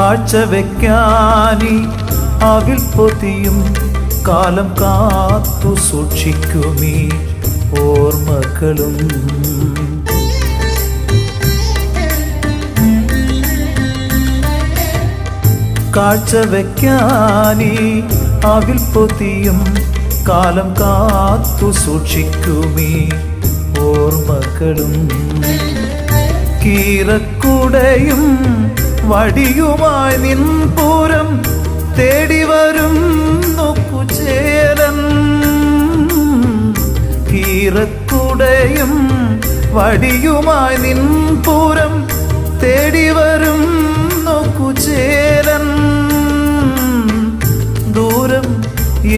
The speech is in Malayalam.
കാഴ്ചവെക്കാനി അവിൽ പൊതിയും കാലം കാത്തു സൂക്ഷിക്കുമീ ഓർമ്മകളും. കാഴ്ചവെക്കാനി അവിൽ പൊതിയും കാലം കാത്തു സൂക്ഷിക്കുമീ ഓർമ്മകളും. കീറക്കുടയും വടിയുമായി നിൻപുരം തേടിവരും നോക്കുചേരൻ. കീറക്കുടയും വടിയുമായി നിൻപുരം തേടിവരും നോക്കുചേരൻ.